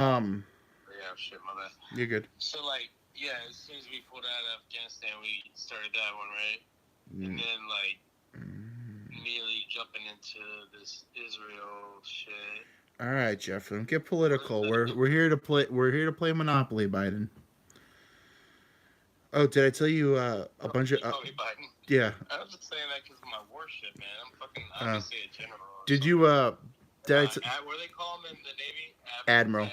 Um, Yeah, shit, my bad. you're good. So, like, yeah, as soon as we pulled out of Afghanistan, we started that one, right? And Mm, then, like, mm. immediately jumping into this Israel shit. All right, Jeff. Don't get What is political. that? We're here to play. We're here to play Monopoly, Biden. Oh, did I tell you a Oh, bunch of? you call me Biden? Yeah. I was just saying that because of my warship, man. I'm fucking Uh, obviously a general or did something. you? Did What do they call him in the Navy? Admiral?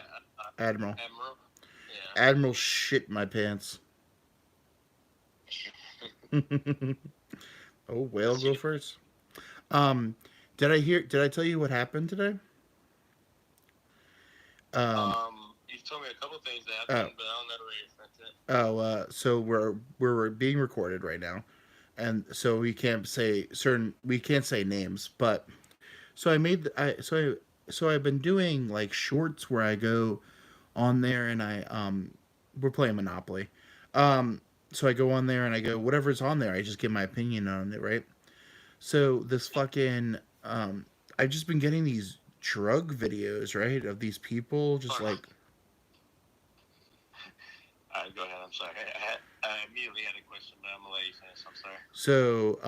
Admiral. Admiral? Yeah. Admiral shit my pants. Oh, whale That's go you. first. Um, did I hear? Did I tell you what happened today? Um, You've told me a couple things that oh, happened, but I don't know where you sent it. so we're being recorded right now, and so we can't say names, but so I made so I've been doing like shorts where I go on there and we're playing Monopoly. So I go on there and I go whatever's on there. I just give my opinion on it, right? So this fucking I've just been getting these drug videos, right, of these people just Hold on. like All right, go ahead. I'm sorry. I immediately had a question, but I'm gonna let you finish. I'm sorry. so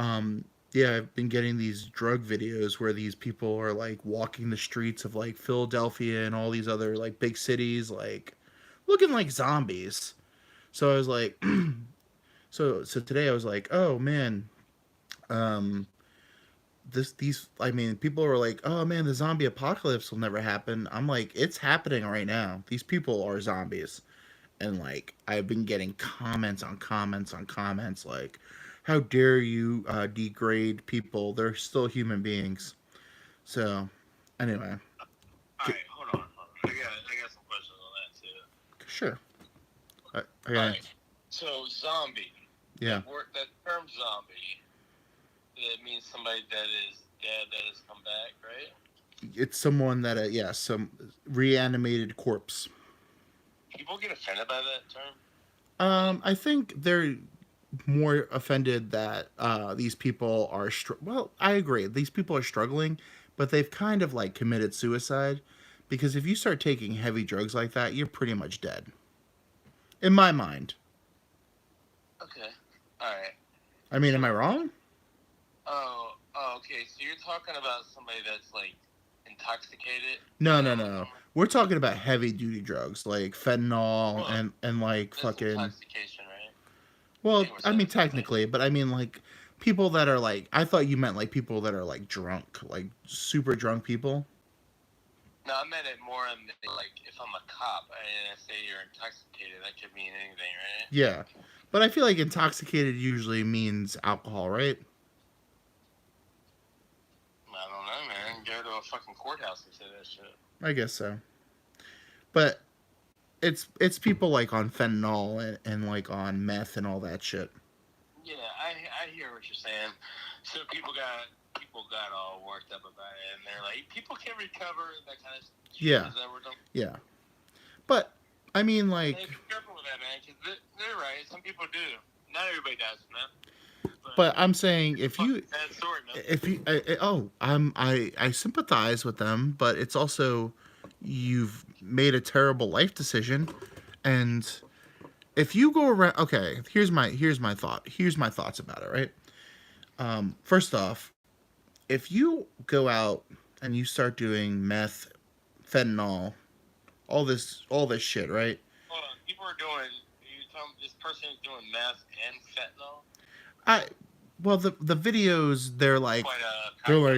yeah, I've been getting these drug videos where these people are like walking the streets of like Philadelphia and all these other like big cities like looking like zombies. So I was like so today I was like, "Oh man, um these I mean people are like, "Oh man, the zombie apocalypse will never happen." I'm like, "It's happening right now. These people are zombies." And like I've been getting comments on comments on comments like, "How dare you degrade people? They're still human beings." So, anyway, All right, hold on. I got some questions on that too. sure. I All got right. So zombie. yeah. That term zombie. That means somebody that is dead that has come back, right? It's someone that yeah, some reanimated corpse. People get offended by that term. I think they're more offended that these people are well, I agree. These people are struggling, but they've kind of like committed suicide because if you start taking heavy drugs like that, you're pretty much dead. In my mind. Okay. All right. I mean, am I So, wrong? okay. So you're talking about somebody that's like intoxicated No, no, and no. We're talking about heavy duty drugs like fentanyl well, and like that's fucking. intoxication, right? I Well, think we're I saying mean the same thing. technically, but I mean like people that are like I thought you meant like people that are like drunk, like super drunk people. No, I meant it more in the, like if I'm a cop and I say you're intoxicated, that could mean anything, right? Yeah. But I feel like intoxicated usually means alcohol, right? I don't know, man. Go to a fucking courthouse and say that shit. I guess so. But it's people like on fentanyl and like on meth and all that shit. Yeah, I hear what you're saying. So people got all worked up about it, and they're like, people can recover that kind of shit. Yeah. Is that what I'm? Yeah. But I mean Hey, like be careful with that, man, because they're right. Some people do. Not everybody does, man. But but I'm saying it's a fucking sad story, man. if you I sympathize with them, but it's also you've made a terrible life decision and if you go around okay, here's my thought. Here's my thoughts about it, right? First off, if you go out and you start doing meth, fentanyl, all this shit, right? Hold on, people are doing. You tell me this person is doing meth and fentanyl. I well the videos Quite a they're cocktail.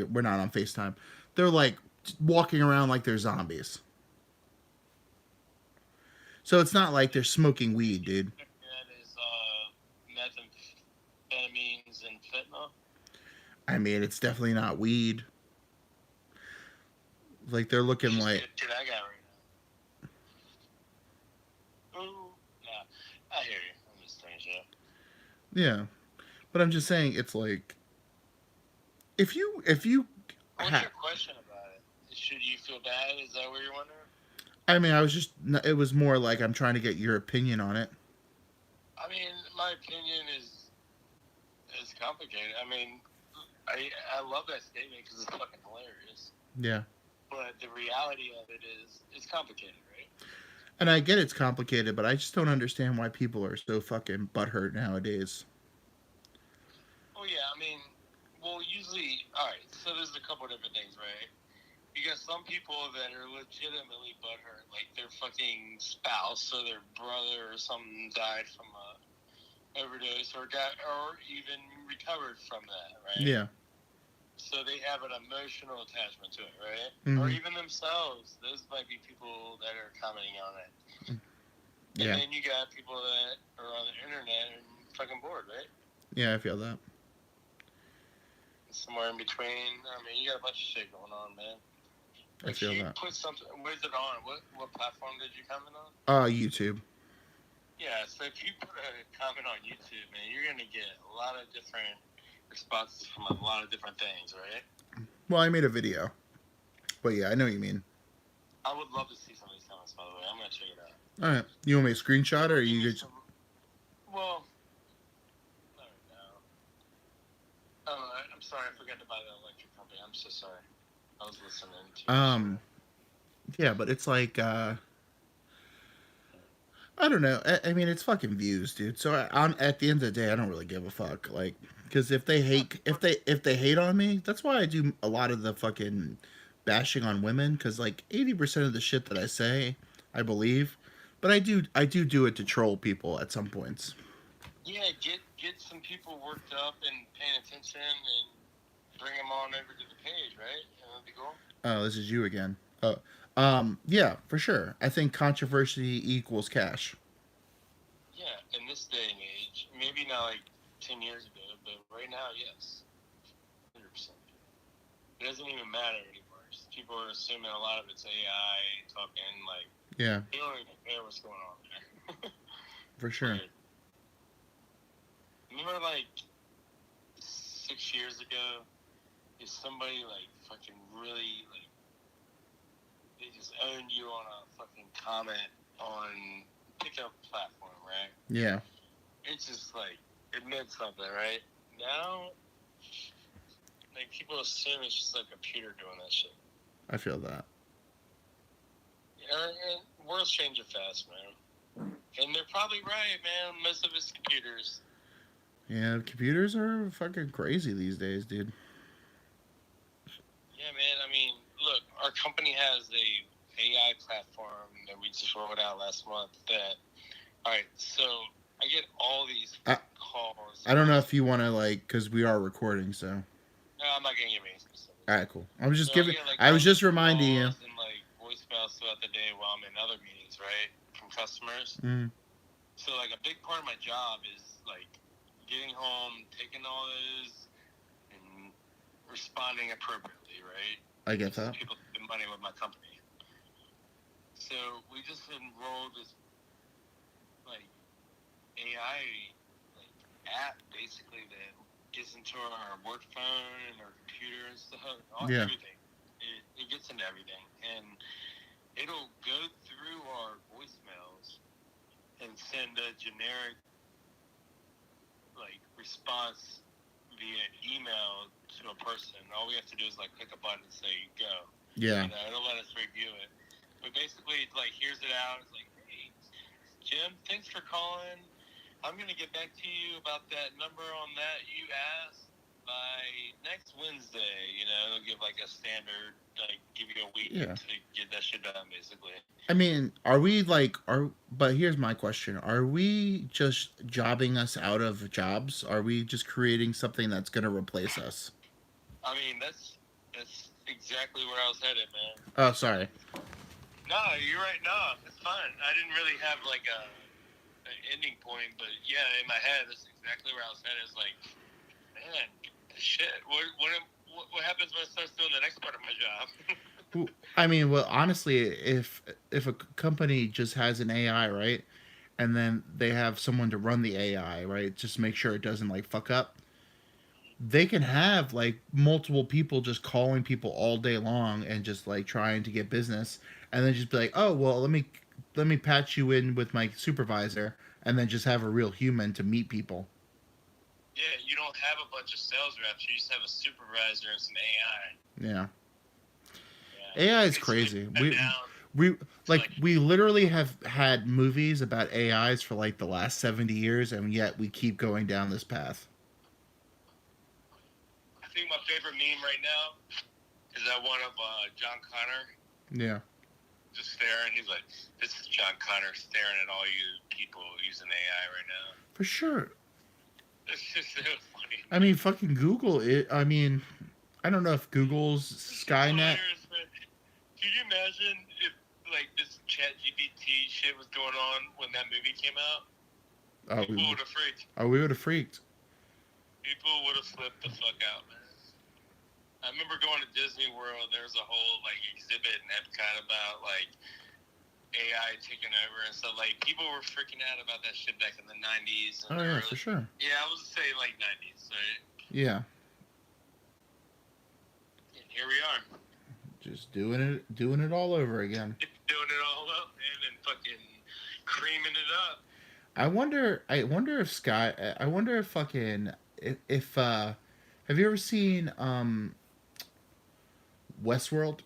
like we're not on FaceTime. They're like walking around like they're zombies. So it's not like they're smoking weed, dude. That is methamphetamines and fentanyl. I mean, it's definitely not weed. Like they're looking Just like the shit I got right now. Ooh, nah, I hear you. I'm just saying shit. yeah. But I'm just saying it's like if you What's your question about it? Should you feel bad? Is that what you're wondering? I mean, I was just it was more like I'm trying to get your opinion on it. I mean, my opinion is complicated. I mean, I love that statement because it's fucking hilarious. Yeah. but the reality of it is it's complicated, right? And I get it's complicated, but I just don't understand why people are so fucking butthurt nowadays. Oh yeah, I mean, well, usually, all right. So there's a couple different things, right? You got some people that are legitimately butthurt, like their fucking spouse or their brother or something died from a overdose or even recovered from that, right? Yeah. So they have an emotional attachment to it, right? Mm-hmm. Or even themselves. Those might be people that are commenting on it. Yeah. And then you got people that are on the internet and fucking bored, right? Yeah, I feel that. Somewhere in between. I mean, you got a bunch of shit going on, man. I feel you that. Put something. Where's it on? What platform did you comment on? YouTube. Yeah, so if you put a comment on YouTube, man, you're gonna get a lot of different responses from a lot of different things, right? Well, I made a video, but yeah, I know what you mean. I would love to see some of these comments, by the way. I'm gonna check it out. All right, you want me to screenshot or you just? Well, I don't know. Oh, I'm sorry, I forgot to buy the electric company. I'm so sorry. I was listening to. Yeah, but it's like I don't know. I mean, it's fucking views, dude. So at the end of the day, I don't really give a fuck. Like, because if they hate on me, that's why I do a lot of the fucking bashing on women. Because like 80% of the shit that I say, I believe, but I do it to troll people at some points. Yeah, get some people worked up and paying attention and bring them on over to the page, right? That'd be cool. Oh, this is you again. Oh, yeah, for sure. I think controversy equals cash. Yeah, in this day and age, maybe not like 10 years ago, but right now, yes, 100%. It doesn't even matter anymore. People are assuming a lot of it's AI talking, like, Yeah, they don't even care what's going on there. for sure. Remember, like, 6 years ago, if somebody, like, fucking really, like, they just owned you on a fucking comment on pickup platform, right? Yeah. It's just, like, it meant something, right? Now, like, people assume it's just a computer doing that shit. I feel that. And world's changing fast, man. And they're probably right, man. Most of it's computers. Yeah, computers are fucking crazy these days, dude. Yeah, man. I mean, look, our company has a AI platform that we just rolled out last month. All right, so I get all these calls. I don't know if you want to because we are recording, so. No, I'm not gonna give any specifics. All right, cool. I was just I was just reminding you. And like voicemails throughout the day while I'm in other meetings, right, from customers. Mm. So like a big part of my job is like getting home, taking all those, and responding appropriately, right? I get that. People spend money with my company. So we just enrolled this like AI like app basically that gets into our work phone and our computer and stuff. Everything. It gets into everything, and it'll go through our voicemails and send a generic like response via email to a person. All we have to do is like click a button and say go. Yeah. It'll let us review it. But basically, it like hears it out. It's like, hey, Jim, thanks for calling. I'm gonna get back to you about that number on that you asked by next Wednesday. It'll give like a standard, like give you a week to get that shit done, basically. I mean, but here's my question. Are we just jobbing us out of jobs? Are we just creating something that's going to replace us? I mean, that's exactly where I was headed, man. Oh, sorry. No, you're right. No, it's fine. I didn't really have like an ending point, but yeah, in my head, that's exactly where I was headed. It's like, man, shit. What happens when I start doing the next part of my job? I mean, well, honestly, if a company just has an AI, right, and then they have someone to run the AI, right, just make sure it doesn't like fuck up, they can have like multiple people just calling people all day long and just like trying to get business, and then just be like, oh well, let me patch you in with my supervisor, and then just have a real human to meet people. Yeah, you don't have a bunch of sales reps. You just have a supervisor and some AI. Yeah. AI is Okay, so maybe crazy. cut down We to like we literally have had movies about AIs for like the last 70 years, and yet we keep going down this path. I think my favorite meme right now is that one of John Connor Yeah, just staring. He's like, "This is John Connor staring at all you people using AI right now." for sure. It's just so funny. I mean, fucking Google it. I mean, I don't know if Google's It's just Skynet. hilarious, man. Can you imagine if like this Chat GPT shit was going on when that movie came out? Oh, People would have freaked. we would have freaked. People would have flipped the fuck out, man. I remember going to Disney World. There was a whole like exhibit in Epcot about like AI taking over and stuff. Like people were freaking out about that shit back in the '90s. And Oh yeah, for sure. Yeah, I would say like '90s. Right? Yeah, And here we are, just doing it all over again. doing it all up, man, and fucking creaming it up. I wonder if I wonder if fucking if have you ever seen Westworld?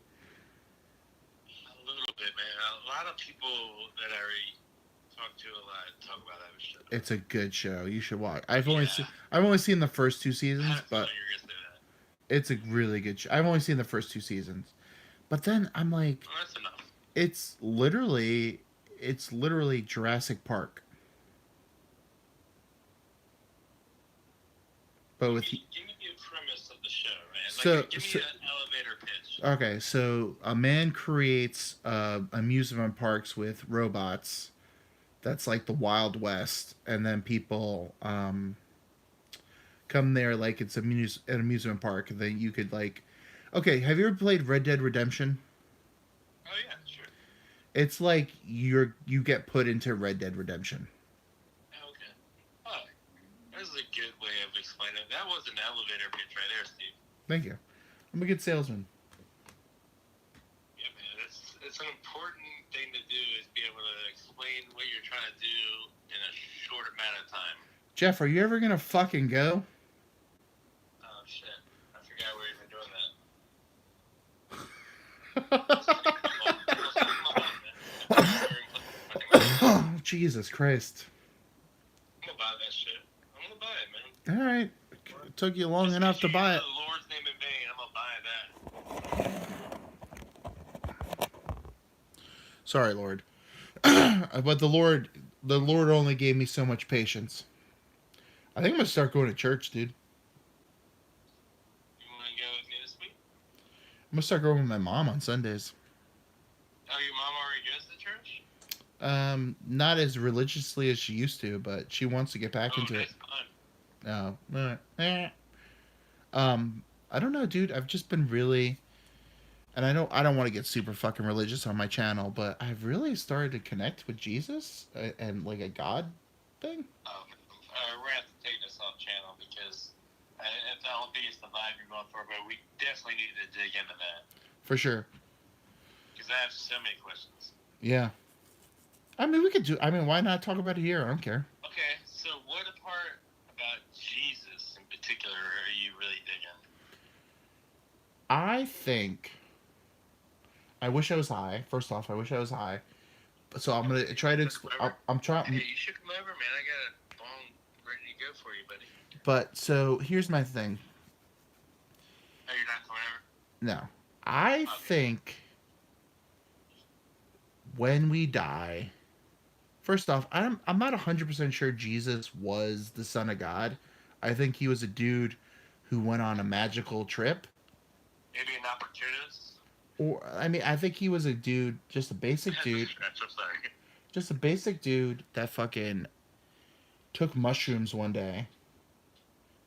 A little bit, man. A lot of people that I talk to a lot talk about that shit. It's a good show. You should watch. Yeah. I've only seen the first two I seasons, had a but feeling you were gonna say that. it's a really good show. I've only seen the first two seasons. But then I'm like, Well, that's enough. it's literally Jurassic Park. But with Give me the premise of the show, man. So- Give so- me an elevator pitch. okay, so a man creates amusement parks with robots. That's like the Wild West, and then people come there like it's an amusement park. Then you could like, okay, have you ever played Red Dead Redemption? Oh yeah, sure. It's like you get put into Red Dead Redemption. Okay. Oh, that's a good way of explaining it. That was an elevator pitch right there, Steve. Thank you. I'm a good salesman. Yeah, man. It's an important thing to do is be able to explain what you're trying to do in a short amount of time. Jeff, are you ever gonna fucking go? Oh shit! I forgot we were even doing that. Oh, Jesus Christ! I'm gonna buy that shit. I'm gonna buy it, man. All right, it took you long enough to buy it. The Lord's name in vain. I'm gonna buy that. Sorry, Lord. But the Lord only gave me so much patience. I think I'm gonna start going to church, dude. You wanna go with me this week? I'm gonna start going with my mom on Sundays. Oh, your mom already goes to church? Not as religiously as she used to, but she wants to get back into it. Fun. No. I don't know, dude. I've just been really, and I don't want to get super fucking religious on my channel, but I've really started to connect with Jesus and like a God thing. We're gonna have to take this off channel because I don't think it's the vibe you're going for, but we definitely need to dig into that For sure. because I have so many questions. Yeah. I mean, we could do. I mean, why not talk about it here? I don't care. Okay, so what part about Jesus in particular are you really digging? I think. I wish I was high. First off, I wish I was high. So I'm gonna try to. I'm trying. Hey, you should come over, man. I got a bong ready to go for you, buddy. But so here's my thing. Oh, you're not coming over? No, I think when we die, first off, I'm not 100% sure Jesus was the Son of God. I think he was a dude who went on a magical trip. Maybe an opportunist? Or I mean, I think he was a dude, just a basic dude, I'm sorry. just a basic dude that fucking took mushrooms one day.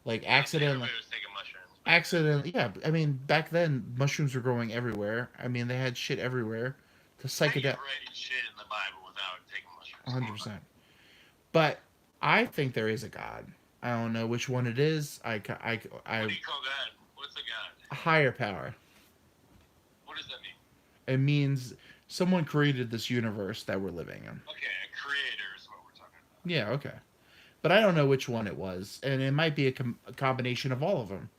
Like accidentally. Everybody was taking mushrooms. Accidentally, yeah. I mean, back then mushrooms were growing everywhere. I mean, they had shit everywhere. The How do you psychedelic, write shit in the Bible without taking mushrooms? 100%. But I think there is a God. I don't know which one it is. What do you call God? What's a God? A higher power. What does that mean? It means someone created this universe that we're living in. Okay, a creator is what we're talking about. Yeah, okay. But I don't know which one it was, and it might be a combination of all of them.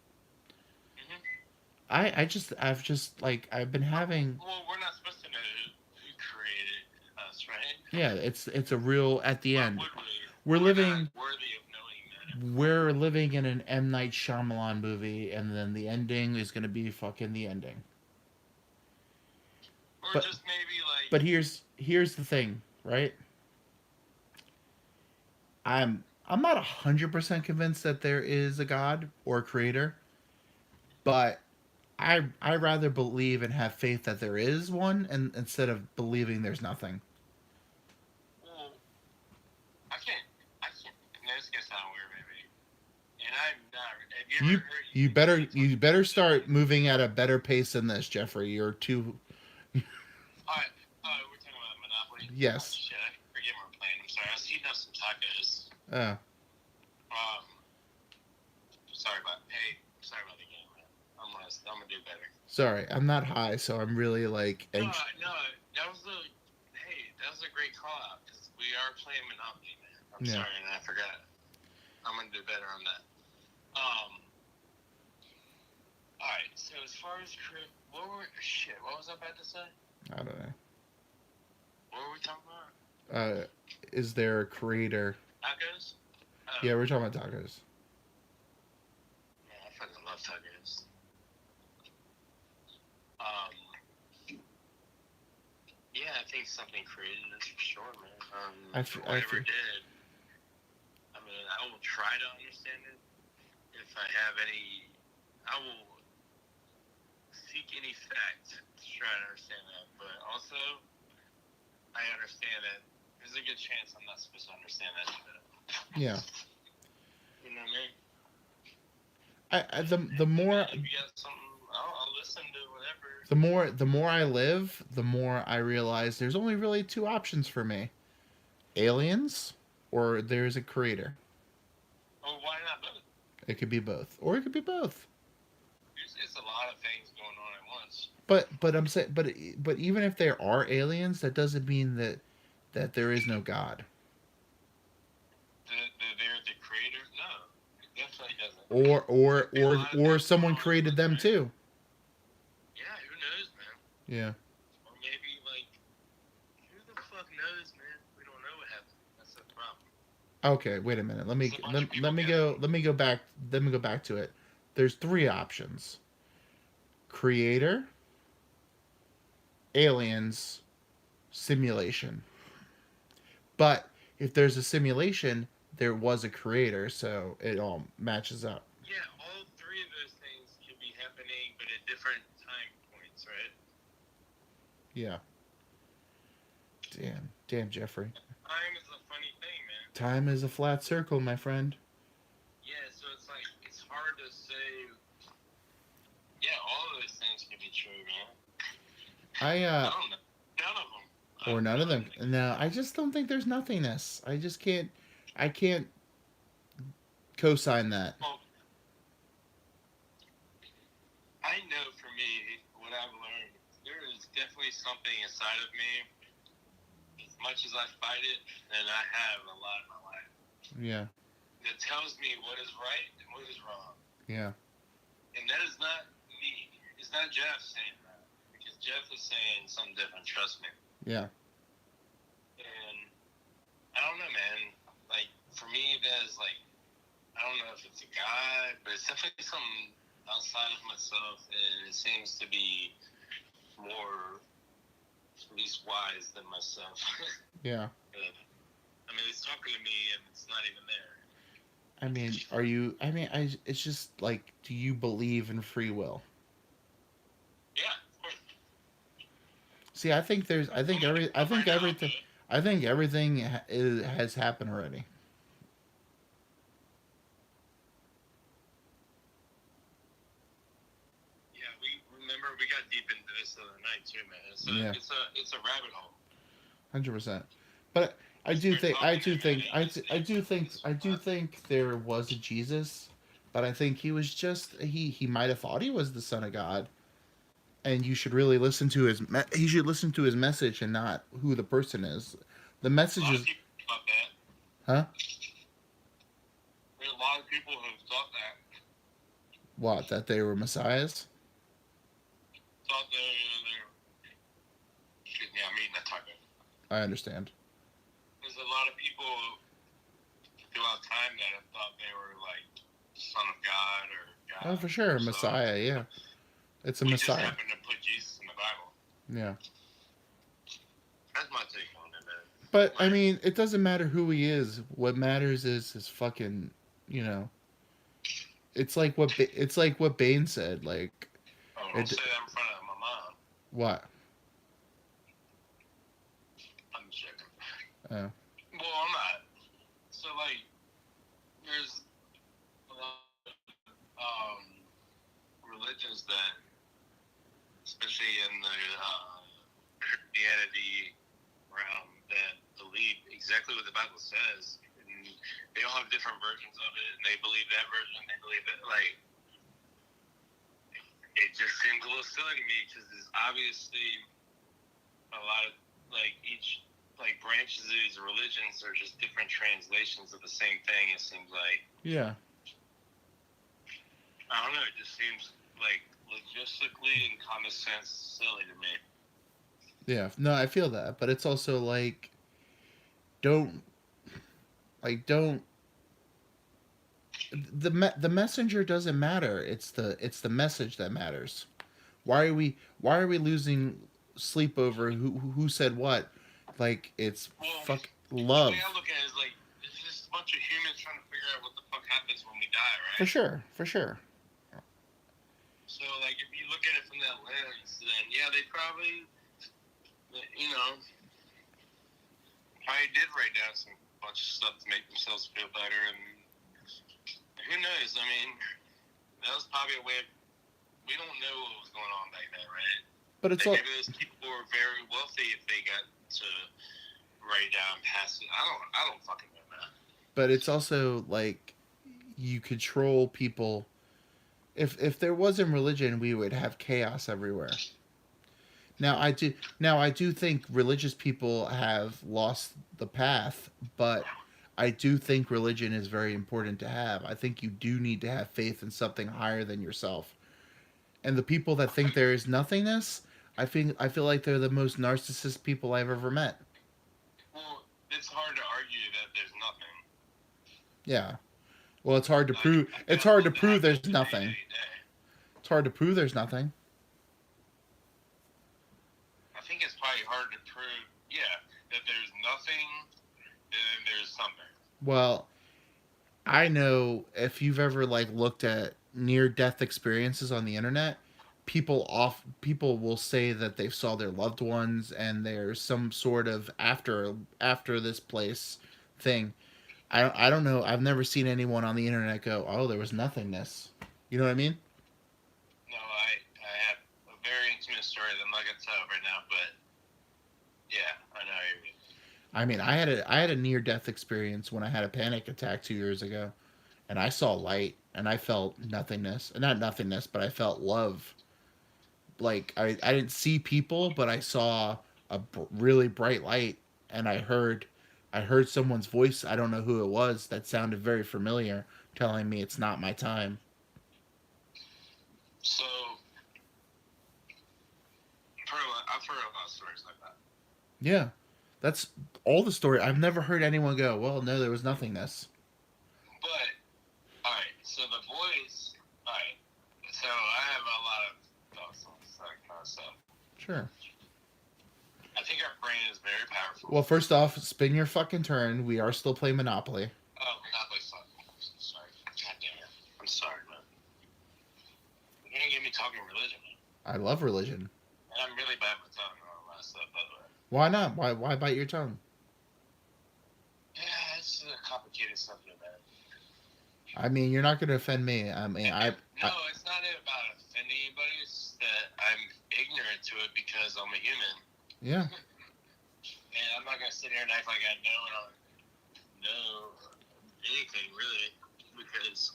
I've just like I've been having. Well, we're not supposed to know who created us, right? Yeah, it's a real at the Why end. would we? We're We're not living worthy of knowing that. we're living in an M Night Shyamalan movie, and then the ending is gonna be fucking the ending. Or But just maybe like, but here's the thing, right? I'm not 100% convinced that there is a God or a creator, but I rather believe and have faith that there is one, and instead of believing there's nothing. well, I can't. And this gonna sound weird, maybe. And I'm not. Have you ever You heard? you You better say you something better about start Jeffrey? moving at a better pace than this, Jeffrey. You're too. All right. We're talking about Monopoly. Oh Yes. shit! I forget we're playing. I'm sorry. I was eating up some tacos. Oh, Um. Sorry about the game, man. I'm gonna do better. sorry. I'm not high, so I'm really like No, anxious. no, that was a great call out because we are playing Monopoly, man. I'm Yeah. sorry, and I forgot. I'm gonna do better on that. Um, all right. So as far as what was I about to say? I don't know. What were we talking about? Is there a creator? Tacos. Oh, Yeah, we're talking about tacos. man, I fucking love tacos. Um, yeah, I think something created this for sure, man. Whatever it did. I mean, I will try to understand it. If I have any, I will seek any fact to try to understand that. But also, I understand that there's a good chance I'm not supposed to understand that shit. Yeah. You know what I mean? The more If you got something, I'll listen to whatever. the more I live, the more I realize there's only really two options for me: aliens, or there's a creator. Oh, why not both? It could be both, or it could be both. It's a lot of things going on at once. But I'm saying, but even if there are aliens, that doesn't mean that there is no God. They're the creator? No, it definitely doesn't. Or someone created them too. Yeah, who knows, man? Yeah. Or maybe like, who the fuck knows, man? We don't know what happened. That's the problem. Okay, wait a minute. Let me go back. Let me go back to it. There's three options: creator, aliens, simulation. But if there's a simulation, there was a creator, so it all matches up. Yeah, all three of those things can be happening, but at different time points, right? Yeah. Damn, Jeffrey. Time is a funny thing, man. Time is a flat circle, my friend. Yeah, so it's like it's hard to say. Yeah, all of those things can be true, man. I I don't know. None of them. or none of them. No, I just don't think there's nothingness. I just can't. I can't co-sign that. Well, I know for me, what I've learned, there is definitely something inside of me. As much as I fight it, and I have a lot in my life, Yeah. that tells me what is right and what is wrong. Yeah. And that is not me. It's not Jeff saying that. Because Jeff is saying something different, trust me. Yeah. And I don't know, man. Like, for me, there's like, I don't know if it's a God, but it's definitely something outside of myself. And it seems to be more, at least wise than myself. Yeah. I mean, it's talking to me and it's not even there. I mean, are you? I mean, it's just like, do you believe in free will? Yeah, of course. See, I think there's. I think every. I think everything. I think everything has happened already. Yeah, we got deep into this the other night too, man. Yeah. It's a rabbit hole. 100%. But I do think. I do think there was a Jesus, but I think he was just. He might have thought he was the son of God, and you should really listen to his. He should listen to his message and not who the person is. The message A lot is. of people thought that. Huh? There's a lot of people who thought that. What? That they were messiahs? thought excuse me, I'm eating a taco. I understand. There's a lot of people throughout time that have thought they were like son of God or God. Oh, for sure, So Messiah. Yeah, it's a we just Messiah. happen to put Jesus in the Bible. Yeah. That's my take on it, man. But I Like, mean, it doesn't matter who he is. What matters is his fucking, you know. It's like what Bane said. Like, oh, don't it. say that in front of my mom. What? I'm joking. Oh. Well, I'm not. So like, there's a lot of religions that, especially in the Christianity realm, that believe exactly what the Bible says, and they all have different versions of it, and they believe that version, they believe it. Like, it just seems a little silly to me because there's obviously a lot of like each like branches of these religions are just different translations of the same thing. It seems like. Yeah. I don't know. It just seems like logistically and common sense silly to me. Yeah. No, I feel that, but it's also like, don't don't the messenger doesn't matter. It's the message that matters. Why are we losing sleep over who said what? Like it's Well, fuck the love. way I look at it is like it's just a bunch of humans trying to figure out what the fuck happens when we die, right? For sure, for sure. So like if you look at it from that lens, then yeah, they probably, you know, probably did write down some bunch of stuff to make themselves feel better, and who knows? I mean, that was probably a way of, we don't know what was going on back then, right? But it's like all. maybe those people were very wealthy if they got to write down past it. I don't fucking know, man. But it's also like you control people. If there wasn't religion, we would have chaos everywhere. Now I do think religious people have lost the path, but I do think religion is very important to have. I think you do need to have faith in something higher than yourself. And the people that think there is nothingness, I feel like they're the most narcissist people I've ever met. Well, it's hard to argue that there's nothing. Yeah. Well, it's hard to Like, prove. I It's feel hard to that prove there's happens nothing. day to day. It's hard to prove there's nothing. I think it's probably hard to prove, yeah, that there's nothing, then there's something. Well, I know if you've ever like looked at near death experiences on the internet, people will say that they saw their loved ones and there's some sort of after this place thing. I don't know. I've never seen anyone on the internet go, "Oh, there was nothingness." You know what I mean? No, I have a very intimate story that I'm not going to tell right now, but yeah, I know. I mean, I had a near death experience when I had a panic attack 2 years ago, and I saw light and I felt nothingness. Not nothingness, but I felt love. Like I didn't see people, but I saw a really bright light, and I heard someone's voice. I don't know who it was. That sounded very familiar, telling me it's not my time. So, I've heard a lot of stories like that. Yeah, that's all the story. I've never heard anyone go, "Well, no, there was nothingness." But, alright, so the voice, alright, so I have a lot of thoughts on that kind of stuff. Sure. I think our brain is very powerful. Well, first off, spin your fucking turn. We are still playing Monopoly. Oh, Monopoly sucks. I'm so sorry. God damn it. I'm sorry, man. You're gonna get me talking religion, man. I love religion. And I'm really bad with tongue and all that stuff, by the way. Why not? Why bite your tongue? Yeah, it's a complicated subject, man. I mean, you're not going to offend me. I mean, No, it's not about offending anybody. It's that I'm ignorant to it because I'm a human. Yeah. And I'm not going to sit here and act like I know and I know anything, really. Because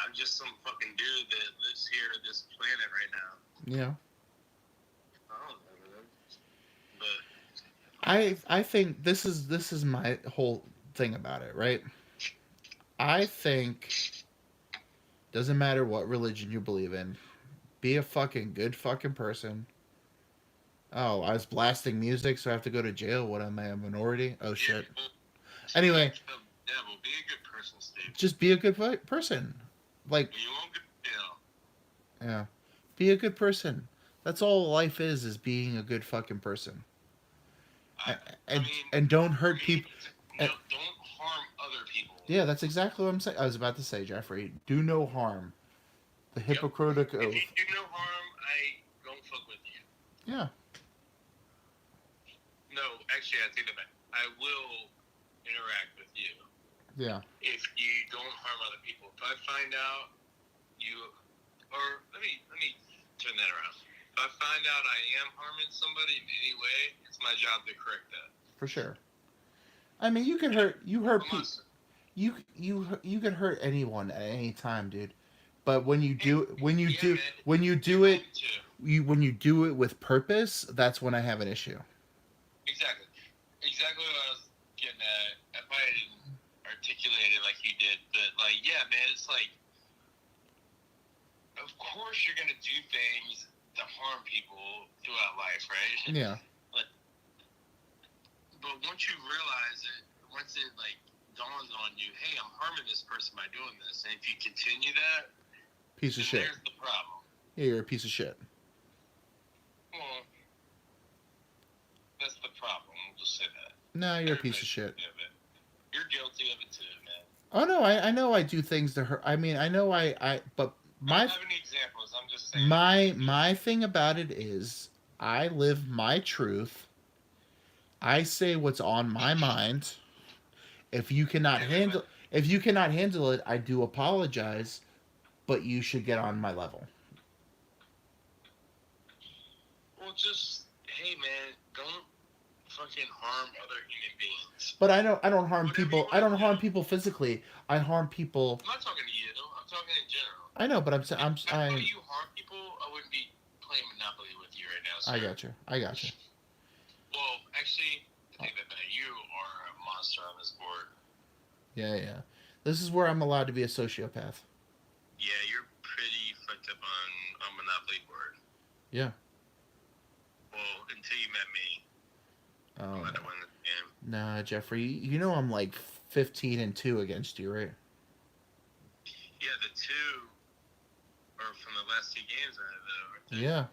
I'm just some fucking dude that lives here on this planet right now. Yeah. I don't know, man. But I think this is my whole thing about it, right? I think doesn't matter what religion you believe in, Be a fucking good fucking person. Oh, I was blasting music, so I have to go to jail. What am I, a minority? Oh Yeah, shit. well, Anyway, speak of devil, be a good person, Steve. just be a good person. Like, You won't go to jail. yeah, be a good person. That's all life is being a good fucking person. I, I And mean, and don't for hurt me, people. no, don't harm other people. Yeah, that's exactly what I'm saying. I was about to say, Jeffrey, do no harm. The Yep. Hippocratic If you oath. do no harm, I don't fuck with you. Yeah, No, actually, I take that back. I will interact with you yeah, if you don't harm other people. If I find out you, or let me turn that around. If I find out I am harming somebody in any way, it's my job to correct that. for sure. I mean, you can Yeah, hurt. You hurt I'm people. not. You can hurt anyone at any time, dude. But when you Hey, do when you yeah, do man, when you you're do it going to. when you do it with purpose, that's when I have an issue. Exactly. Exactly what I was getting at. If I didn't articulate it like you did, but like, yeah, man, it's like, of course you're gonna do things to harm people throughout life, right? Yeah, But once you realize it, once it like dawns on you, hey, I'm harming this person by doing this, and if you continue that, piece of then shit. there's the problem. Yeah, you're a piece of shit. Well, that's the problem. We'll just say that. No, you're a piece of Everybody's shit. guilty of it. You're guilty of it too, man. Oh no, I know I do things to hurt. I mean, I know but I don't my have any examples. I'm just saying. my thing about it is I live my truth. I say what's on my mind. If you cannot Yeah, man, handle if you cannot handle it, I do apologize, but you should get on my level. well, just hey, man, don't fucking harm other human beings. But I don't harm Whatever you people. I want to don't do. harm people physically. I harm people. I'm not talking to you. I'm talking in general. I know, but I'm If I'm I saw I you harm people, I wouldn't be playing Monopoly with you right now, I sir. got you. I got you. Well, actually, I take that back. You are a monster on this board. Yeah, yeah. This is where I'm allowed to be a sociopath. Yeah, you're pretty fucked up on Monopoly board. Yeah. Well, until you met me, I'm Oh about to win this game. nah, Jeffrey. You know I'm like 15-2 against you, right? Yeah, the two are from the last two games I had, though. Yeah.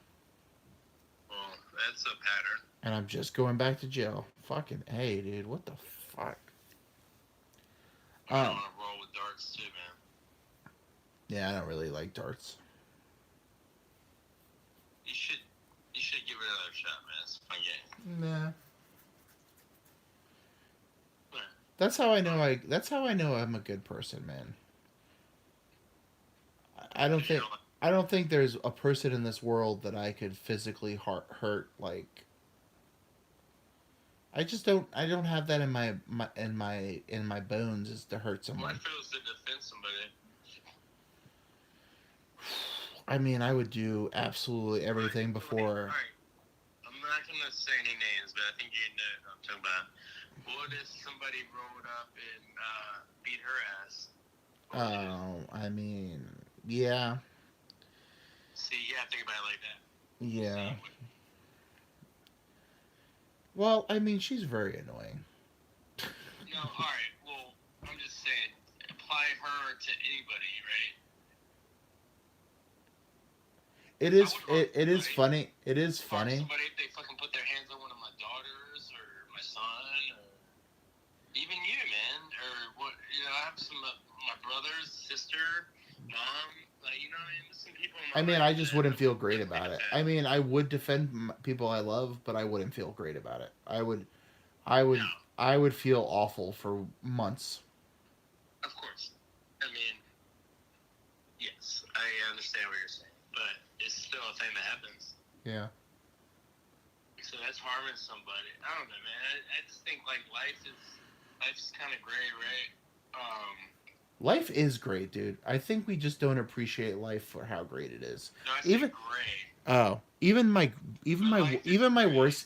Well, that's a pattern. And I'm just going back to jail. Fucking hey, dude. What the fuck? I'm on a roll with darts too, man. Yeah, I don't really like darts. You should give it another shot, man. It's a fun game. Nah. Yeah. That's how I know I'm a good person, man. I don't You think know, like, I don't think there's a person in this world that I could physically hurt like I don't have that in my bones is to hurt my someone. feels to defend somebody. I mean, I would do absolutely everything Alright, before. alright. I'm not gonna say any names, but I think you know what I'm talking about. What if somebody rolled up and beat her ass? What would you do? I mean, yeah, See, you have to think about it like that. yeah. See, Well, I mean, she's very annoying. no, alright, well, I'm just saying, apply her to anybody, right? It I is would harm it is somebody. funny. It is Harm funny. somebody if they fucking put their hands on one of my daughters or my son or even you, man. Or what? You know, I have some my brothers, sister, mom. Like, you know what I mean? There's some people in my I mean, life I just that wouldn't feel great definitely about it. I defend. mean, I would defend people I love, but I wouldn't feel great about it. I would, No, I would feel awful for months. of course. I mean, yes, I understand what you're saying, but it's still a thing that happens. Yeah. So that's harming somebody. I don't know, man. I just think like life's kind of gray, right? Life is great, dude. I think we just don't appreciate life for how great it is. No, I say Even gray, oh, even my but life is great.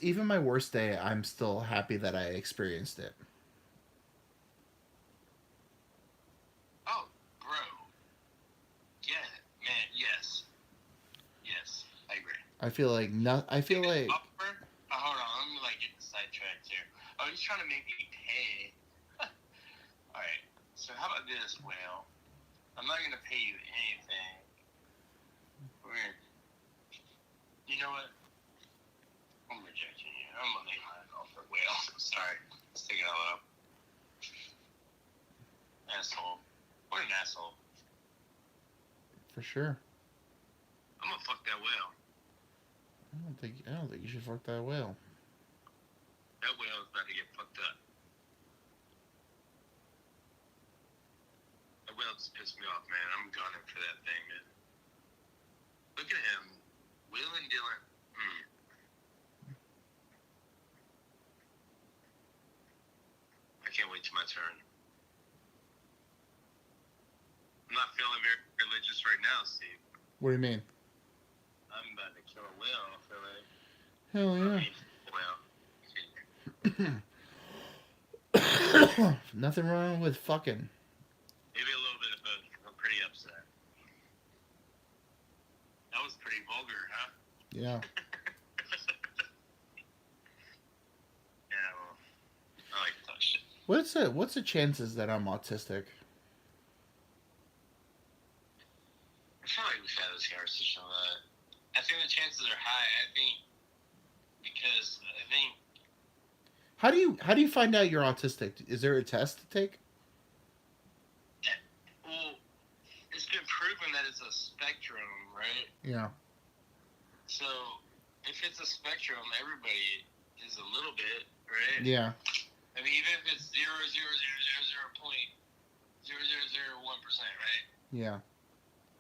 even my worst day, I'm still happy that I experienced it. Oh, bro. Yeah, man. Yes, I feel like I feel like Upper? Hold on, let me like get the sidetracked here. Oh, he's trying to make me pay. Alright, so how about this, Whale? I'm not gonna pay you anything. We're, you know what? I'm rejecting you. I'm gonna make mine offer Whale. I'm sorry. Let's take it all up. Asshole. What an asshole. for sure. I'm gonna fuck that whale. I don't think you should fuck that whale. That whale is about to get fucked up. That whale just pissed me off, man. I'm gunning for that thing, man. Look at him. Wheeling Dylan. I can't wait till my turn. I'm not feeling very religious right now, Steve. What do you mean? I'm about to kill a whale, I feel like. Hell yeah. Whale. Nothing wrong with fucking. Maybe a little bit of both. I'm pretty upset. That was pretty vulgar, huh? Yeah. Yeah, well, I like to talk shit. What's the chances that I'm autistic? I feel like we've had this conversation a lot. I think the chances are high. I think because How do you find out you're autistic? Is there a test to take? well, it's been proven that it's a spectrum, right? Yeah. So if it's a spectrum, everybody is a little bit, right? Yeah. I mean, even if it's 0.0001%, right? Yeah.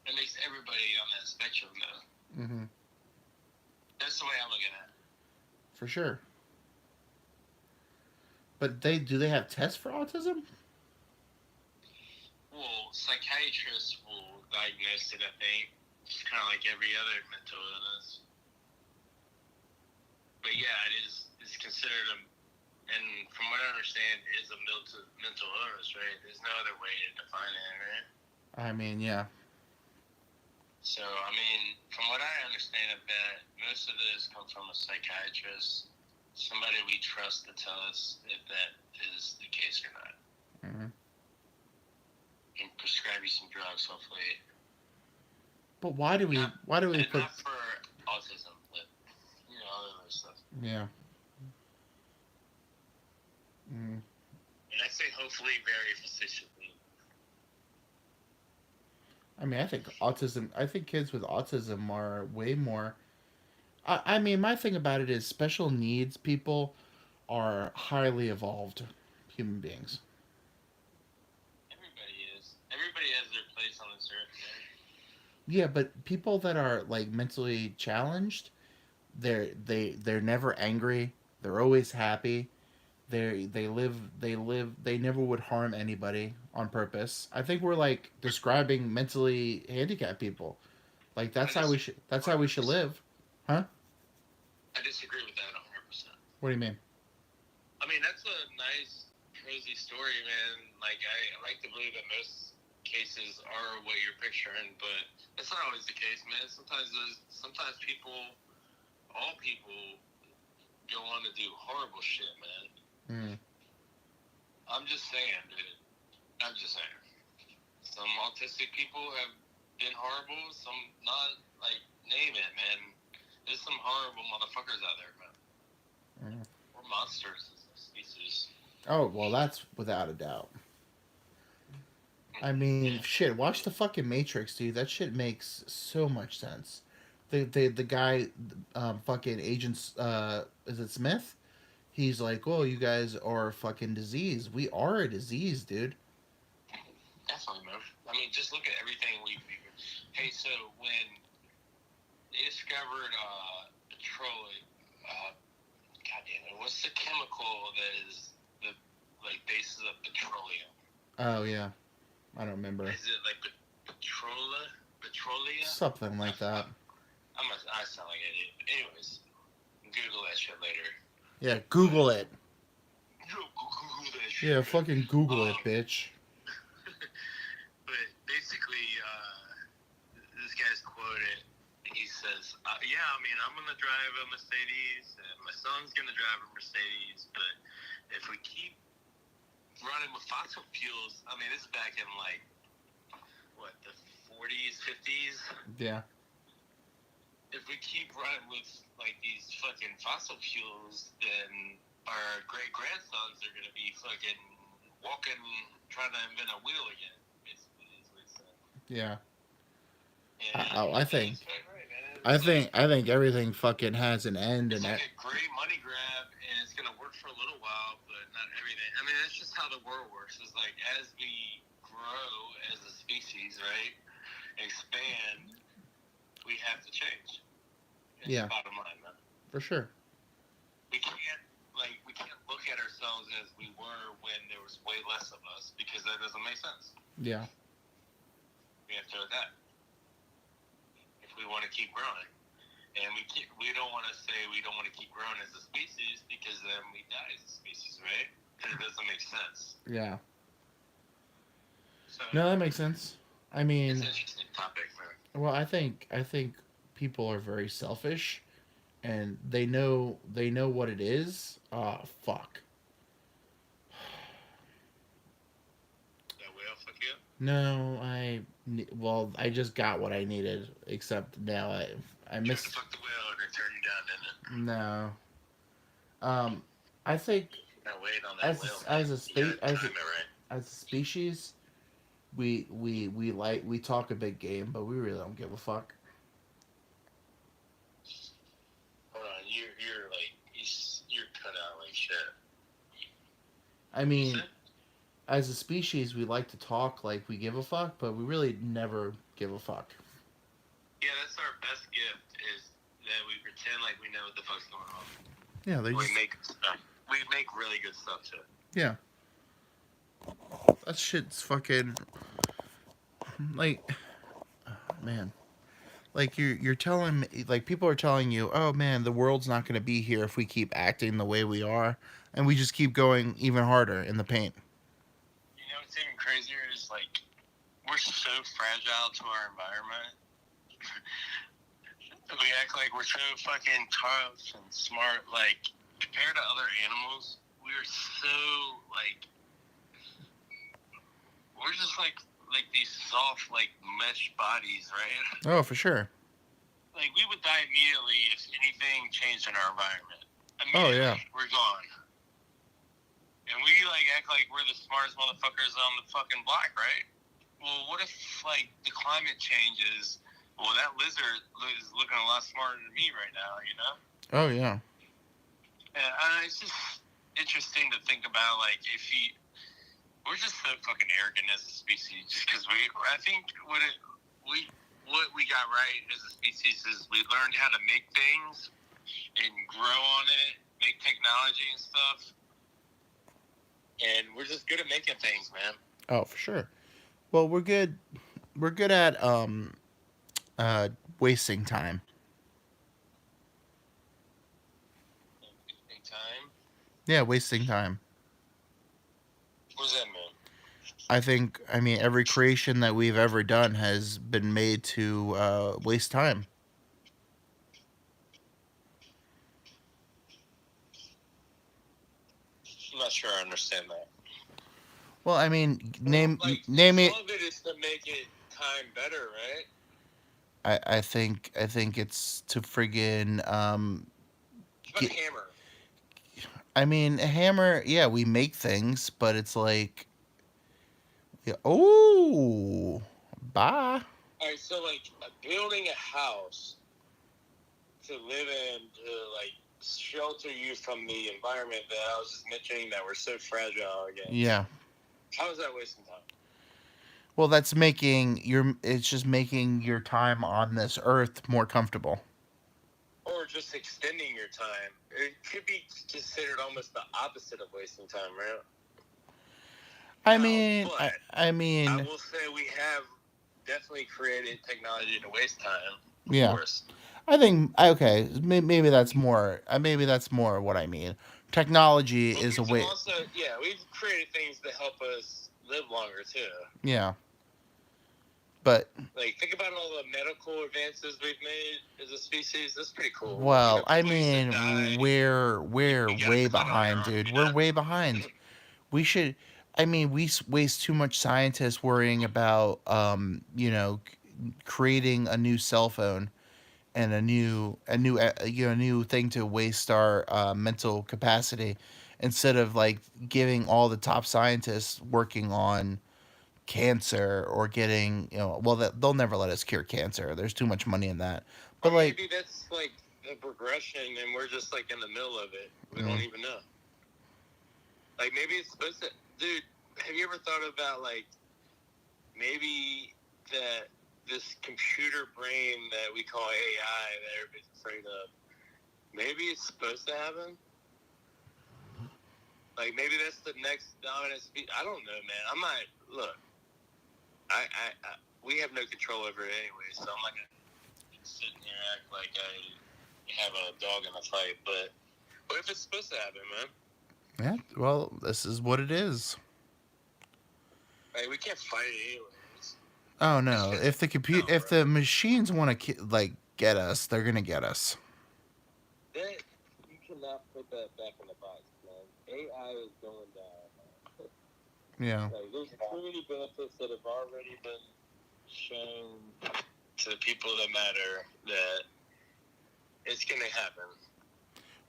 It makes everybody on that spectrum, though. Mhm. That's the way I look at it. For sure. But do they have tests for autism? Well, psychiatrists will diagnose it, I think. It's kind of like every other mental illness. But yeah, it's considered and from what I understand, it is a mental illness, right? There's no other way to define it, right? I mean, yeah. So, I mean, from what I understand of that, most of this comes from a psychiatrist, somebody we trust to tell us if that is the case or not. Mhm. And prescribe you some drugs, hopefully. But why do we put? Not for autism, but all other stuff. Yeah. Mm. And I say hopefully very facetiously. I mean, I think kids with autism are way more. I mean, my thing about it is special needs people are highly evolved human beings. Everybody is. Everybody has their place on this earth, right? Yeah, but people that are like mentally challenged, they're never angry. They're always happy. They never would harm anybody on purpose. I think we're like describing mentally handicapped people. Like that's how we should live. Huh? I disagree with that 100%. What do you mean? I mean, that's a nice, crazy story, man. Like, I like to believe that most cases are what you're picturing, but that's not always the case, man. Sometimes all people go on to do horrible shit, man. Mm. I'm just saying, dude. I'm just saying. Some autistic people have been horrible, some not. Like, name it, man. There's some horrible motherfuckers out there, man. Mm. We're monsters as a species. Oh well, that's without a doubt. I mean, shit. Watch the fucking Matrix, dude. That shit makes so much sense. The guy, fucking agents. Is it Smith? He's like, "Oh, you guys are fucking disease. We are a disease, dude." Definitely, man. I mean, just look at everything we. Hey, so when they discovered petroleum, God damn it, what's the chemical that is the basis of petroleum? Oh yeah, I don't remember. Is it like petroleum? Something like that. I sound like an idiot. Anyways, Google that shit later. Yeah, Google it. Google that shit. Yeah, fucking Google it, bitch. But basically, this guy's quoted. He says, "Yeah, yeah, I mean, I'm gonna drive a Mercedes, and my son's gonna drive a Mercedes. But if we keep running with fossil fuels, I mean, this is back in like what, the 40s, 50s. Yeah. If we keep running with like these fucking fossil fuels, then our great grandsons are gonna be fucking walking, trying to invent a wheel again. Basically, is what it's saying. Yeah. And I think. he's quite right, man. It's I think everything fucking has an end, It's and like a great money grab, and it's gonna work for a little while, but not everything. I mean, that's just how the world works. It's like as we grow as a species, right, expand, we have to change. It's Yeah. the bottom line, man. for sure. We can't look at ourselves as we were when there was way less of us, because that doesn't make sense. Yeah. We have to adapt if we want to keep growing. And we don't want to say we don't want to keep growing as a species, because then we die as a species, right? Because it doesn't make sense. Yeah. So, No, that makes sense. I mean, it's an interesting topic, man. well, I think people are very selfish, and they know what it is. Fuck. That whale fuck you up? No, I just got what I needed. Except now I You miss. fuck the whale and it turned you down, didn't it? No. I think Now wait on that whale. as a You gotta as time it right. as a species, we talk a big game, but we really don't give a fuck. Hold on, you're like you're cut out like shit. I mean, as a species, we like to talk like we give a fuck, but we really never give a fuck. Yeah, that's our best gift, is that we pretend like we know what the fuck's going on. Yeah, they We just make stuff. We make really good stuff too. yeah. That shit's fucking like, oh, man. Like you're telling me, like people are telling you, oh man, the world's not gonna be here if we keep acting the way we are, and we just keep going even harder in the paint. You know what's even crazier is like we're so fragile to our environment. We act like we're so fucking tough and smart. Like compared to other animals, we're so like we're just like these soft like mesh bodies, right? Oh, for sure. Like we would die immediately if anything changed in our environment. Oh, yeah. We're gone. And we like act like we're the smartest motherfuckers on the fucking block, right? Well, what if like the climate changes? Well, that lizard is looking a lot smarter than me right now, you know? Oh yeah. And it's just interesting to think about, like, we're just so fucking arrogant as a species, just because I think what we got right as a species is we learned how to make things and grow on it, make technology and stuff. And we're just good at making things, man. Oh, for sure. Well, we're good. We're good at wasting time. In time. Yeah, wasting time. What does that mean? I mean, every creation that we've ever done has been made to waste time. I'm not sure I understand that. Well, I mean, name Like, it. All of it is to make it time better, right? I think it's to friggin' How about a hammer? I mean, a hammer. Yeah, we make things, but it's like, yeah, oh, bye. All right, so like building a house to live in, to like shelter you from the environment that I was just mentioning that we're so fragile against. Yeah. How is that wasting time? Well, that's making it's just making your time on this earth more comfortable. Or just extending your time. It could be considered almost the opposite of wasting time, right? I No, mean, but I mean, I will say we have definitely created technology to waste time. Of Yeah. course. I think okay, maybe that's more. Maybe that's more what I mean. Technology But is a we've way. also, yeah, we've created things to help us live longer too. Yeah. But Like, think about all the medical advances we've made as a species. That's pretty cool. well, I People used to mean, die. we're You got a way cut on your behind, arm. dude. You We're know? way behind. We should. I mean, waste too much scientists worrying about, creating a new cell phone and a new thing to waste our mental capacity, instead of like giving all the top scientists working on cancer or getting, well, they'll never let us cure cancer. There's too much money in that. Or But like, maybe that's like the progression, and we're just like in the middle of it. We Mm. don't even know. Like, maybe it's supposed to. Dude, have you ever thought about like maybe that this computer brain that we call AI that everybody's afraid of, maybe it's supposed to happen? Like, maybe that's the next dominant speed. I don't know, man. I'm not. Look, I we have no control over it anyway, so I'm not gonna sit here and act like I have a dog in the fight. But what if it's supposed to happen, man? yeah, well, this is what it is. Like, we can't fight it anyways. Oh no! If if the machines want to like get us, they're gonna get us. That, you cannot put that back in the box, man. AI is going down. Yeah. Like, there's too many benefits that have already been shown to the people that matter that it's going to happen.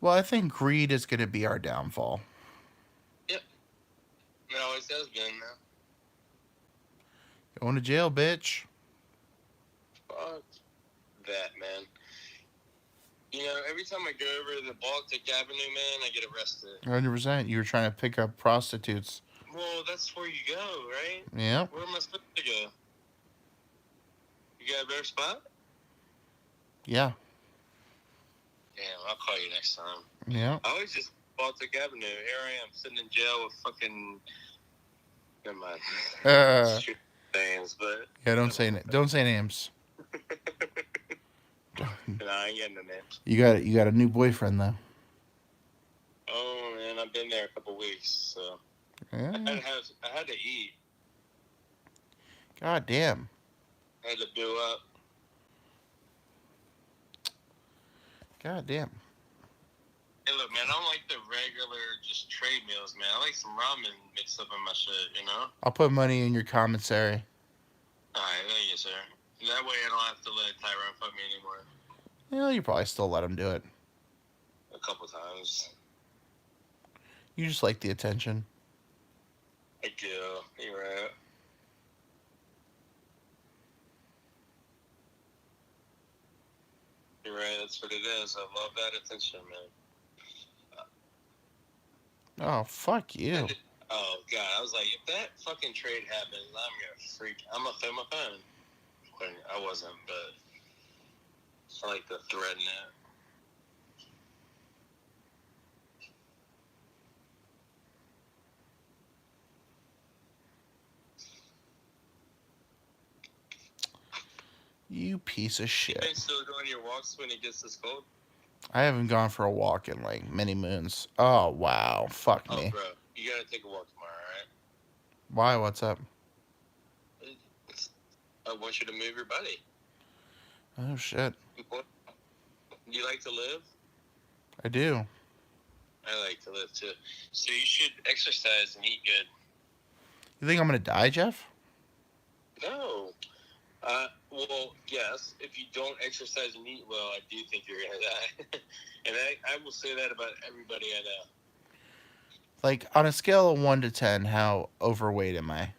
Well, I think greed is gonna be our downfall. Yep. It always has been, man. Going to jail, bitch. Fuck that, man. You know, every time I go over the Baltic Avenue, man, I get arrested. 100%. You were trying to pick up prostitutes. Well, that's where you go, right? Yeah. Where am I supposed to go? You got a better spot? Yeah. Damn, I'll call you next time. Yeah. I always just Baltic Avenue. Here I am, sitting in jail with fucking. Never mind. Shoot things, but. Yeah. Don't say names. No, I ain't getting the names. You got a new boyfriend though. Oh man, I've been there a couple weeks, so Yeah. I had to eat. God damn. I had to do up. God damn. Hey, look, man, I don't like the regular just trade meals, man. I like some ramen mixed up in my shit, you know. I'll put money in your commissary. All right, thank you, sir. That way, I don't have to let Tyrone fuck me anymore. Yeah, you probably still let him do it. A couple times. You just like the attention. I do. You're right. You're right. That's what it is. I love that attention, man. Oh, fuck you. Oh God, I was like, if that fucking trade happens, I'm gonna freak. I'm gonna throw my phone. When I wasn't, but I like the thread in it. You piece of shit. You still going your walks when it gets this cold? I haven't gone for a walk in like many moons. Oh wow, fuck me. Oh, bro, you gotta take a walk tomorrow, all right? Why? What's up? I want you to move your body. Oh shit. You like to live? I do. I like to live too. So you should exercise and eat good. You think I'm gonna die, Jeff? No. Well, yes. If you don't exercise and eat well, I do think you're gonna die. And I will say that about everybody I know. Like on a scale of 1 to 10, how overweight am I?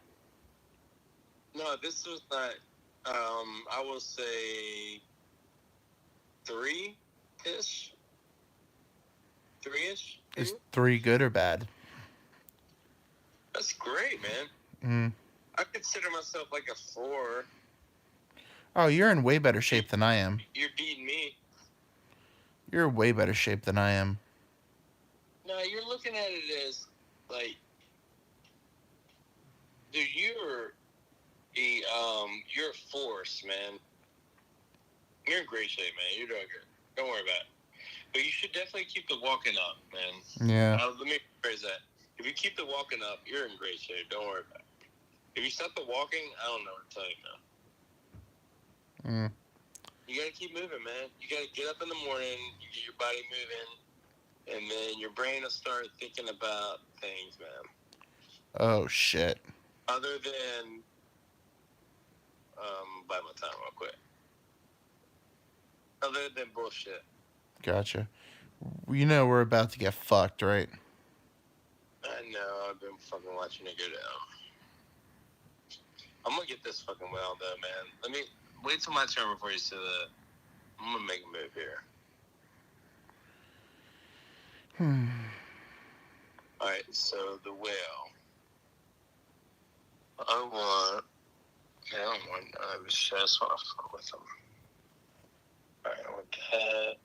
No, this was not. I will say 3-ish. 3-ish. Is 3 good or bad? That's great, man. Mm. I consider myself like a 4. Oh, you're in way better shape than I am. You're beating me. You're in way better shape than I am. No, you're looking at it as like, dude, you're a force, man. You're in great shape, man. You're doing good. Don't worry about it. But you should definitely keep the walking up, man. Yeah. Let me phrase that. If you keep the walking up, you're in great shape. Don't worry about it. If you stop the walking, I don't know what to tell you, man. Mm. You gotta keep moving, man. You gotta get up in the morning, you get your body moving, and then your brain will start thinking about things, man. Oh shit. Other than, bite my time real quick. Other than bullshit. Gotcha. You know we're about to get fucked, right? I know, I've been fucking watching it go down. I'm gonna get this fucking well, though, man. Let me, wait till my turn before you say that. I'm gonna make a move here. Alright, so the whale. I don't want I just want to fuck with them. Alright, I want cat.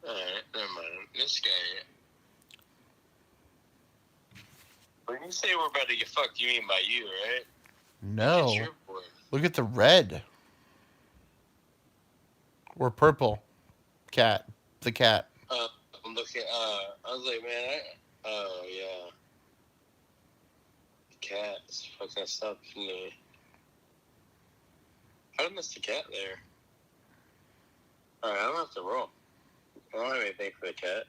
Alright, never mind. This guy. When you say we're about to get fucked, you mean by you, right? No. Look at your board. Look at the red. Or purple. Cat. The cat. I'm looking, I was like, man, oh, yeah. The cat is fucking us up for me. How did I miss the cat there? Alright, I don't have to roll. I don't have anything for the cat.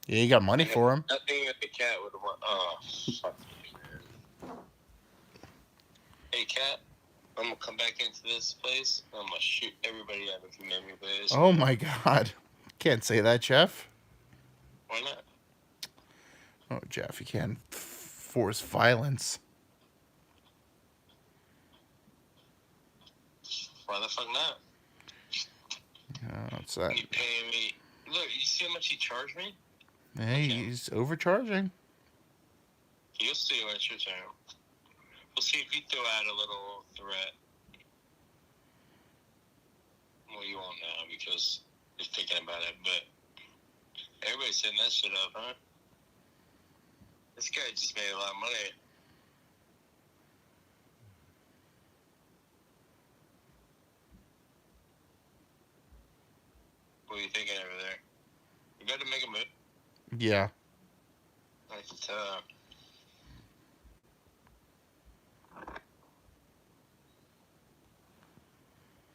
Yeah, you got money for him. Nothing that the cat would want. Oh, fuck you, man. Hey, cat. I'm gonna come back into this place. I'm gonna shoot everybody out of the memory place. Oh my god. Can't say that, Jeff. Why not? Oh, Jeff, you can't force violence. Why the fuck not? What's that? You paying me? Look, you see how much he charged me? Hey, he's overcharging. You'll see when it's your turn. We'll see if you throw out a little threat. Well, you won't now because you're thinking about it, but everybody's setting that shit up, huh? This guy just made a lot of money. What are you thinking over there? You got to make a move. Yeah. I can tell.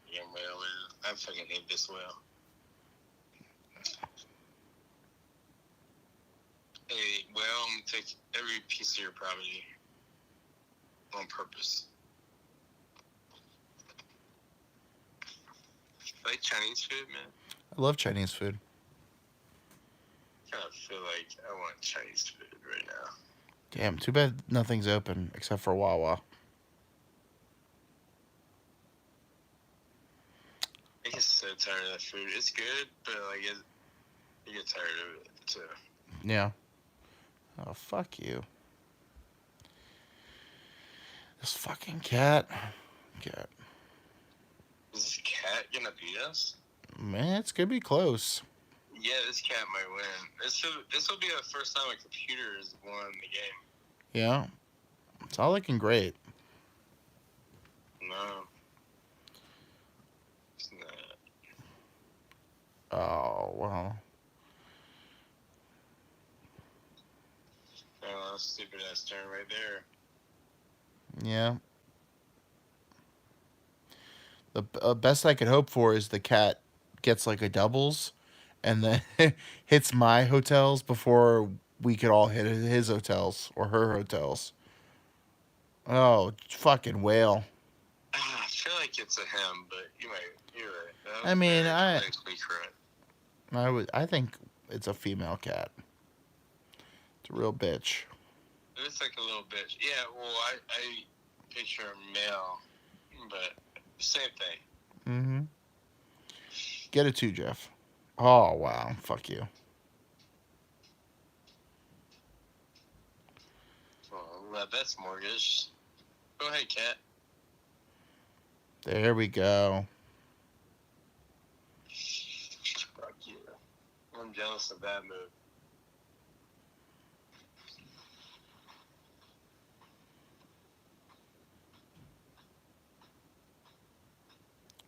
Yeah, whale. I fucking hate this whale. Hey, whale, I'm gonna take every piece of your property on purpose. I like Chinese food, man. I love Chinese food. I kind of feel like I want Chinese food right now. Damn, too bad nothing's open except for Wawa. I get so tired of that food. It's good, but like you get tired of it too. Yeah. Oh, fuck you. This fucking cat. Cat. Is this cat gonna beat us? Man, it's gonna be close. Yeah, this cat might win. This will be the first time a computer has won the game. Yeah. It's all looking great. No. It's not. Oh, well. Oh, that's a stupid ass turn right there. Yeah. The best I could hope for is the cat gets like a doubles and then hits my hotels before we could all hit his hotels or her hotels. Oh, fucking whale. I feel like it's a him, but you're right. I mean, Correct. I think it's a female cat. It's a real bitch. It's like a little bitch. Yeah, well, I picture a male, but same thing. Mm-hmm. Get it too, Jeff. Oh, wow. Fuck you. Well, that's mortgage. Go ahead, cat. There we go. Fuck you. I'm jealous of that move.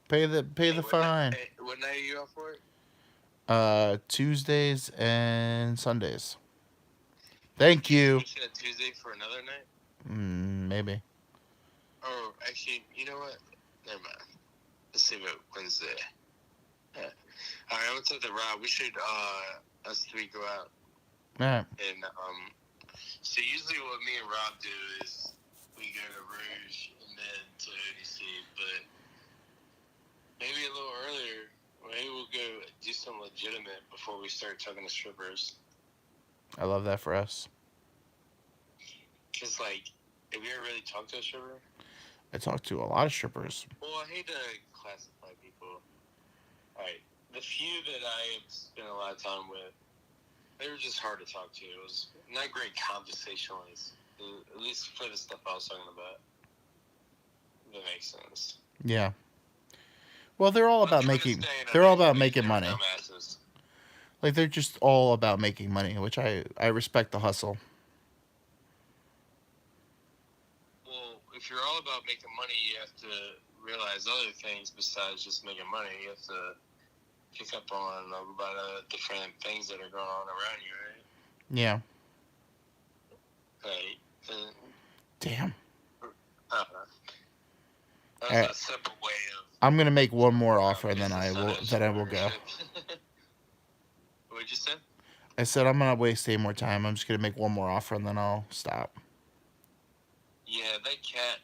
Pay the fine. What night are you up for it? Tuesdays and Sundays. Thank you. Push it Tuesday for another night. Maybe. Oh, actually, you know what? Never mind. Let's save it Wednesday. Yeah. All right, I'm gonna tell the Rob. We should us three go out. All right. And so usually what me and Rob do is we go to Rouge and then to ODC, but maybe a little earlier. Maybe we'll go do some legitimate before we start talking to strippers. I love that for us. Cause like, have you ever really talked to a stripper? I talk to a lot of strippers. Well, I hate to classify people. Alright, the few that I have spent a lot of time with, they were just hard to talk to. It was not great conversationalists, at least for the stuff I was talking about. If that makes sense. Yeah. Well, they're all about making. They're all about making money. Dumbasses. Like they're just all about making money, which I respect the hustle. Well, if you're all about making money, you have to realize other things besides just making money. You have to pick up on a lot of different things that are going on around you, right? Yeah. Right. Damn. That's a simple way of. I'm gonna make one more offer, and then I will go. What'd you say? I said I'm not wasting any more time. I'm just gonna make one more offer, and then I'll stop. Yeah, that cat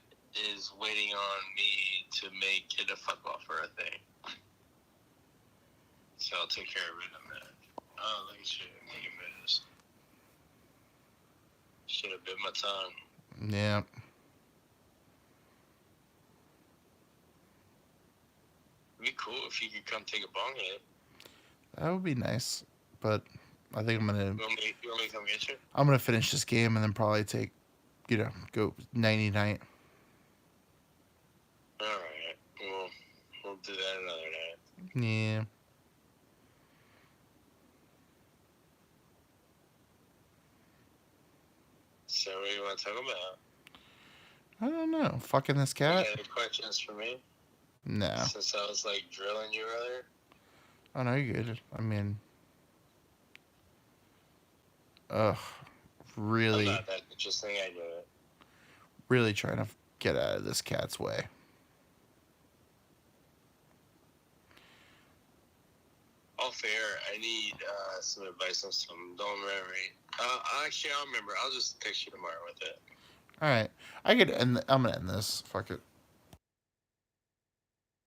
is waiting on me to make it a fuck offer, I think. So I'll take care of it in a minute. Oh, look at you making moves. Should have bit my tongue. Yeah. It'd be cool if you could come take a bong hit. That would be nice, but I think I'm gonna. You want me to come get you? I'm gonna finish this game and then probably take, go 90 night. All right. We'll do that another night. Yeah. So what do you want to talk about? I don't know. Fucking this cat? You got any questions for me? No. Since I was like drilling you earlier? Oh, no, you're good. I mean, really, I'm not that interesting, I get it. really trying to get out of this cat's way. All fair, I need some advice on something. Don't remember me. Actually, I'll remember. I'll just text you tomorrow with it. All right. I'm gonna end this. Fuck it.